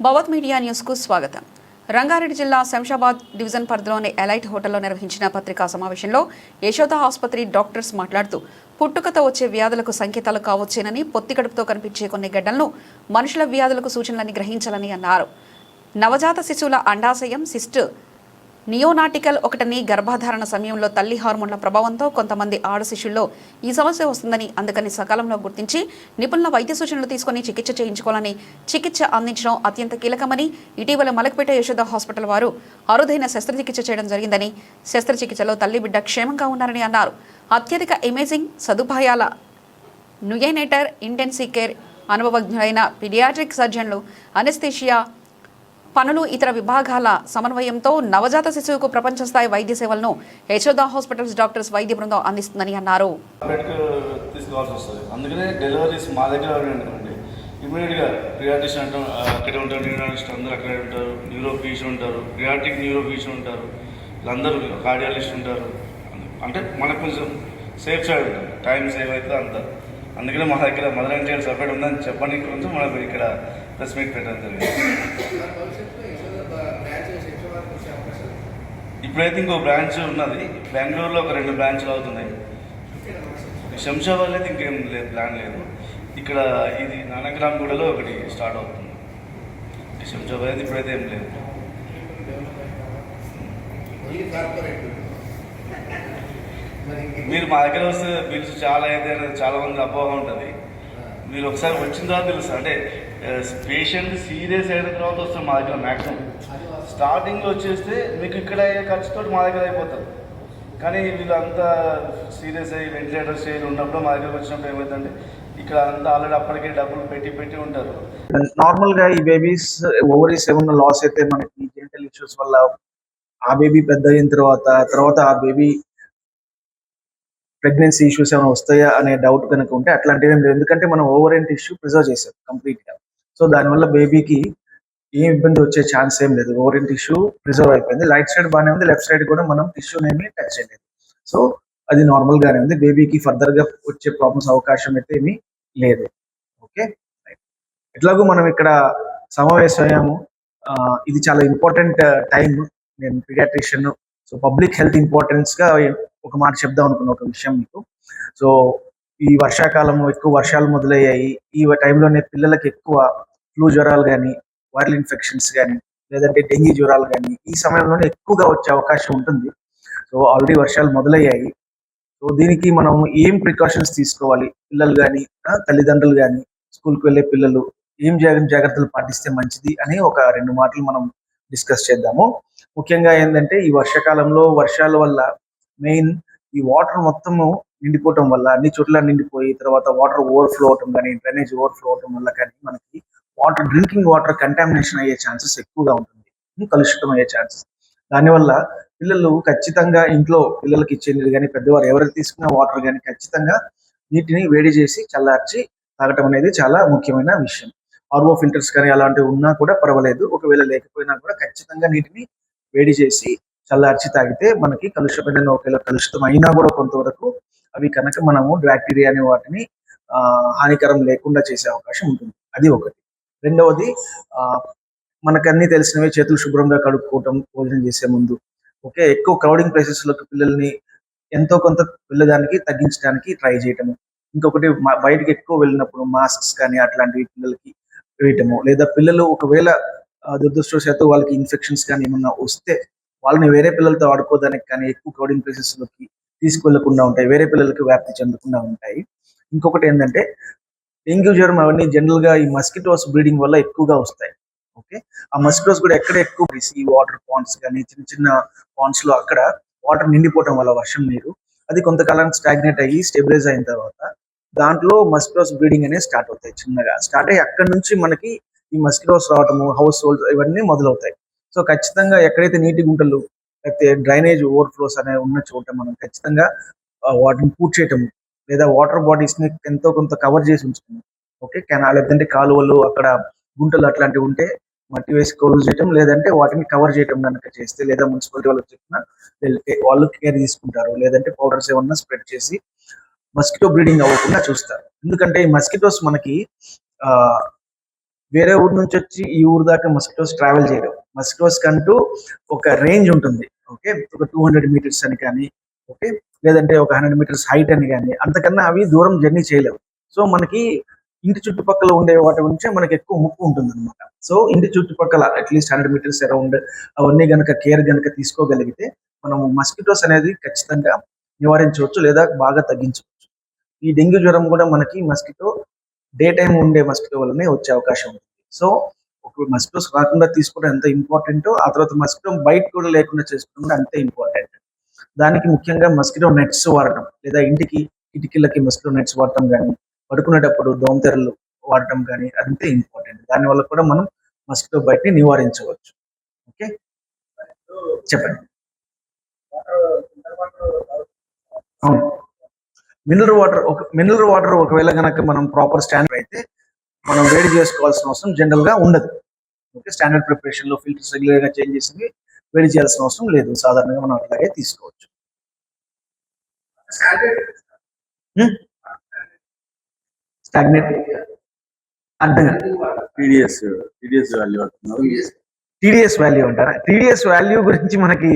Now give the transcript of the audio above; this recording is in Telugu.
భవత్ మీడియా న్యూస్కు స్వాగతం. రంగారెడ్డి జిల్లా శంషాబాద్ డివిజన్ పరిధిలోని ఎలైట్ హోటల్లో నిర్వహించిన పత్రికా సమావేశంలో యశోద ఆసుపత్రి డాక్టర్స్ మాట్లాడుతూ పుట్టుకతో వచ్చే వ్యాధులకు సంకేతాలు కావచ్చేనని, పొత్తికడుపుతో కనిపించే కొన్ని గడ్డలను మనుషుల వ్యాధులకు సూచనలని గ్రహించాలని అన్నారు. నవజాత శిశువుల అండాశయం సిస్ట్ నియోనాటికల్ ఒకటని, గర్భధారణ సమయంలో తల్లి హార్మోన్ల ప్రభావంతో కొంతమంది ఆడ శిశుల్లో ఈ సమస్య వస్తుందని, అందుకని సకాలంలో గుర్తించి నిపుణుల వైద్య సూచనలు తీసుకుని చికిత్స చేయించుకోవాలని, చికిత్స అందించడం అత్యంత కీలకమని, ఇటీవల మలక్పేట యశోద హాస్పిటల్ వారు అరుదైన శస్త్రచికిత్స చేయడం జరిగిందని, శస్త్రచికిత్సలో తల్లి బిడ్డ క్షేమంగా ఉన్నారని అన్నారు. అత్యధిక ఇమేజింగ్ సదుపాయాల న్యూయేనేటర్, ఇంటెన్సివ్ కేర్, అనుభవజ్ఞులైన పీడియాట్రిక్ సర్జన్లు, అనెస్థీషియా పనులు, ఇతర విభాగాల సమన్వయంతో నవజాత శిశువుకు ప్రపంచ స్థాయి వైద్య సేవలను యశోద హాస్పిటల్స్ డాక్టర్స్ వైద్య బృందం అందిస్తుందని అన్నారు. తీసుకోవాల్సి వస్తుంది, అందుకనే డెలివరీస్ మా దగ్గర అనుకోండి ఇమీడియట్గా పిడియాట్రిషియన్ అంటాం, అక్కడే ఉంటారు, న్యూరాలజిస్ట్ అందరూ అక్కడే ఉంటారు, న్యూరోఫిజిషియన్ ఉంటారు, పిడియాట్రిక్ న్యూరోఫిజిషియన్ ఉంటారు, వీళ్ళందరూ కార్డియాలజిస్ట్ ఉంటారు. అంటే మనకు కొంచెం సేఫ్ సైడ్ ఉంటుంది, టైం సేవ్ అవుతుంది అంత. అందుకనే మా దగ్గర మదర్ అండ్ చైల్డ్ సపరేట్ ఉందని చెప్పడానికి కొంచెం మనకు ఇక్కడ ప్రెస్ మీట్ పెట్టడం జరిగింది. ఇప్పుడైతే ఇంకో బ్రాంచ్ ఉన్నది, బెంగళూరులో ఒక 2 బ్రాంచ్లు అవుతున్నాయి. శంషాబాద్లో అయితే ఇంకేం లేదు, ప్లాన్ లేదు. ఇక్కడ ఇది నానక్రామ్గూడలో ఒకటి స్టార్ట్ అవుతుంది. శంషాబాద్ అయితే ఇప్పుడైతే ఏం లేదు. మీరు మా దగ్గర వస్తే బిల్స్ చాలా అయితే అనేది చాలామంది అపోహ ఉంటుంది. మీరు ఒకసారి వచ్చిన తర్వాత తెలుసు, అంటే పేషెంట్ సీరియస్ అయిన తర్వాత వస్తాం మా దగ్గర. మ్యాక్సిమం స్టార్టింగ్లో వచ్చేస్తే మీకు ఇక్కడ అయ్యే ఖర్చుతో మా దగ్గర అయిపోతారు. కానీ వీళ్ళు అంతా సీరియస్ అయ్యి వెంటిలేటర్ స్టేజ్ ఉన్నప్పుడు మా దగ్గరకు వచ్చినప్పుడు ఏమవుతుందంటే ఇక్కడ అంతా ఆల్రెడీ అప్పటికే డబ్బులు పెట్టి ఉంటారు. నార్మల్గా ఈ బేబీస్ ఓవరీస్ ఏమన్నా లాస్ అయితే మనకి జెనిటల్ ఇష్యూస్ వల్ల ఆ బేబీ పెద్ద అయిన తర్వాత ఆ బేబీ ప్రెగ్నెన్సీ ఇష్యూస్ ఏమైనా వస్తాయా అనే డౌట్ కనుక ఉంటే అట్లాంటివి ఏం లేదు. ఎందుకంటే మనం ఓవరెంట్ టిష్యూ ప్రిజర్వ్ చేసాం కంప్లీట్గా. సో దానివల్ల బేబీకి ఏం ఇబ్బంది వచ్చే ఛాన్స్ ఏం లేదు. ఓవరెంట్ టిష్యూ ప్రిజర్వ్ అయిపోయింది. రైట్ సైడ్ బాగానే ఉంది, లెఫ్ట్ సైడ్ కూడా మనం టిష్యూని ఏమీ టచ్ చేయలేదు. సో అది నార్మల్గానే ఉంది. బేబీకి ఫర్దర్గా వచ్చే ప్రాబ్లమ్స్ అవకాశం అయితే ఏమీ లేదు. ఓకే, ఎట్లాగో మనం ఇక్కడ సమావేశమయ్యాము. ఇది చాలా ఇంపార్టెంట్ టైం. నేను పీడియాట్రిషియన్, సో పబ్లిక్ హెల్త్ ఇంపార్టెన్స్గా ఒక మాట చెప్దాం అనుకున్న ఒక విషయం మీకు. సో ఈ వర్షాకాలం ఎక్కువ వర్షాలు మొదలయ్యాయి. ఈ టైంలోనే పిల్లలకి ఎక్కువ ఫ్లూ జ్వరాలు కానీ, వైరల్ ఇన్ఫెక్షన్స్ కానీ, లేదంటే డెంగీ జ్వరాలు కానీ ఈ సమయంలోనే ఎక్కువగా వచ్చే అవకాశం ఉంటుంది. సో ఆల్రెడీ వర్షాలు మొదలయ్యాయి. సో దీనికి మనం ఏం ప్రికాషన్స్ తీసుకోవాలి, పిల్లలు కానీ తల్లిదండ్రులు కానీ, స్కూల్కి వెళ్ళే పిల్లలు ఏం జాగ్రత్తలు పాటిస్తే మంచిది అని ఒక 2 మాటలు మనం డిస్కస్ చేద్దాము. ముఖ్యంగా ఏంటంటే ఈ వర్షాకాలంలో వర్షాల వల్ల మెయిన్ ఈ వాటర్ మొత్తము నిండిపోవటం వల్ల, అన్ని చోట్ల నిండిపోయి తర్వాత వాటర్ ఓవర్ఫ్లో అవటం కానీ, డ్రైనేజ్ ఓవర్ఫ్లో అవటం వల్ల కానీ మనకి డ్రింకింగ్ వాటర్ కంటామినేషన్ అయ్యే ఛాన్సెస్ ఎక్కువగా ఉంటుంది, కలుషితం అయ్యే ఛాన్సెస్. దానివల్ల పిల్లలు ఖచ్చితంగా ఇంట్లో పిల్లలకి ఇచ్చే నీరు కానీ, పెద్దవారు ఎవరైతే తీసుకున్న వాటర్ కానీ ఖచ్చితంగా నీటిని వేడి చేసి చల్లార్చి తాగటం అనేది చాలా ముఖ్యమైన విషయం. ఆర్ఓ ఫిల్టర్స్ కానీ అలాంటివి ఉన్నా కూడా పర్వాలేదు, ఒకవేళ లేకపోయినా కూడా ఖచ్చితంగా నీటిని వేడి చేసి చల్లార్చి తాగితే మనకి కలుషితమైన, ఒకవేళ కలుషితం అయినా కూడా కొంతవరకు అవి కనుక మనము బ్యాక్టీరియా అనే వాటిని హానికరం లేకుండా చేసే అవకాశం ఉంటుంది. అది ఒకటి. రెండవది, మనకన్నీ తెలిసినవి, చేతులు శుభ్రంగా కడుక్కోవటం భోజనం చేసే ముందు. ఓకే, ఎక్కువ క్రౌడింగ్ ప్లేసెస్లోకి పిల్లల్ని ఎంతో కొంత వెళ్ళడానికి తగ్గించడానికి ట్రై చేయటము. ఇంకొకటి, బయటకి ఎక్కువ వెళ్ళినప్పుడు మాస్క్స్ కానీ అట్లాంటివి పిల్లలకి వేయటము. లేదా పిల్లలు ఒకవేళ దురదృష్టవశాత్తు వాళ్ళకి ఇన్ఫెక్షన్స్ కానీ ఏమన్నా వస్తే వాళ్ళని వేరే పిల్లలతో ఆడుకోవడానికి కానీ ఎక్కువ క్రౌడింగ్ ప్లేసెస్లోకి తీసుకువెళ్లకుండా ఉంటాయి, వేరే పిల్లలకి వ్యాప్తి చెందకుండా ఉంటాయి. ఇంకొకటి ఏంటంటే డెంగ్యూ జ్వరం అవన్నీ జనరల్గా ఈ మస్కిటోస్ బ్రీడింగ్ వల్ల ఎక్కువగా వస్తాయి. ఓకే, ఆ మస్కిటోస్ కూడా ఎక్కువ ఈ వాటర్ పాండ్స్ కానీ, చిన్న చిన్న పాండ్స్ లో అక్కడ వాటర్ నిండిపోవటం వల్ల వర్షం నీరు అది కొంతకాలానికి స్టాగ్నేట్ అయ్యి స్టెబిలైజ్ అయిన తర్వాత దాంట్లో మస్కిటోస్ బ్రీడింగ్ అనేది స్టార్ట్ అవుతాయి. చిన్నగా స్టార్ట్ అయ్యి అక్కడ నుంచి మనకి ఈ మస్కిటోస్ రావటము, హౌస్ హోల్డ్ ఇవన్నీ మొదలవుతాయి. సో ఖచ్చితంగా ఎక్కడైతే నీటి గుంటలు లేకపోతే డ్రైనేజ్ ఓవర్ఫ్లోస్ అనేవి ఉన్న చోట మనం ఖచ్చితంగా వాటిని పూర్తి చేయటము, లేదా వాటర్ బాడీస్ ని ఎంతో కొంత కవర్ చేసి ఉంచుతాము. ఓకే, లేదంటే కాలువలు అక్కడ గుంటలు అట్లాంటివి ఉంటే మట్టి వేసి క్లోజ్ చేయటం, లేదంటే వాటిని కవర్ చేయటం కనుక చేస్తే, లేదా మున్సిపాలిటీ వాళ్ళకి చెప్పిన వాళ్ళు కేర్ తీసుకుంటారు, లేదంటే పౌడర్స్ ఏమన్నా స్ప్రెడ్ చేసి మస్కిటో బ్రీడింగ్ అవ్వకుండా చూస్తారు. ఎందుకంటే ఈ మస్కిటోస్ మనకి వేరే ఊరు నుంచి వచ్చి ఈ ఊరు దాకా మస్కిటోస్ ట్రావెల్ చేయలేవు. మస్కిటోస్ కంటూ ఒక రేంజ్ ఉంటుంది. ఓకే, ఒక 200 మీటర్స్ అని కానీ, ఓకే, లేదంటే ఒక 100 మీటర్స్ హైట్ అని కానీ, అంతకన్నా అవి దూరం జర్నీ చేయలేవు. సో మనకి ఇంటి చుట్టుపక్కల ఉండే వాటి నుంచే మనకి ఎక్కువ ముప్పు ఉంటుంది అనమాట. సో ఇంటి చుట్టుపక్కల అట్లీస్ట్ 100 మీటర్స్ అరౌండ్ అవన్నీ గనక కేర్ గనక తీసుకోగలిగితే మనము మస్కిటోస్ అనేది ఖచ్చితంగా నివారించవచ్చు లేదా బాగా తగ్గించవచ్చు. ఈ డెంగ్యూ జ్వరం కూడా మనకి మస్కిటో డే టైం ఉండే మస్కిటో వల్లనే వచ్చే అవకాశం ఉంటుంది. సో ఒక మస్కిటోస్ రాకుండా తీసుకోవడం ఎంత ఇంపార్టెంటో, ఆ తర్వాత మస్కిటో బయట కూడా లేకుండా చేసుకోవడం కూడా అంతే ఇంపార్టెంట్. దానికి ముఖ్యంగా మస్కిటో నెట్స్ వాడటం, లేదా ఇంటికి కిటికీలకి మస్కిటో నెట్స్ వాడటం కానీ, పడుకునేటప్పుడు దోమతెరలు వాడటం కానీ అంతే ఇంపార్టెంట్. దానివల్ల కూడా మనం మస్కిటో బైట్ని నివారించవచ్చు. ఓకే, చెప్పండి. అవును, మినరల్ వాటర్ ఒకవేళ కనుక మనం ప్రాపర్ స్టాండర్డ్ అయితే మనం వేడి చేసుకోవాల్సిన అవసరం జనరల్ గా ఉండదు. ఓకే, స్టాండర్డ్ ప్రిపరేషన్ లో ఫిల్టర్స్ రెగ్యులర్ గా చేంజ్ చేసి వేడి చేయాల్సిన అవసరం లేదు. సాధారణంగా మనం అట్లాగే తీసుకోవచ్చు. స్టాగ్నేట్ అర్థం టీడీఎస్ వాల్యూ టీడీఎస్ వాల్యూ అంటారా? టీడీఎస్ వాల్యూ గురించి మనకి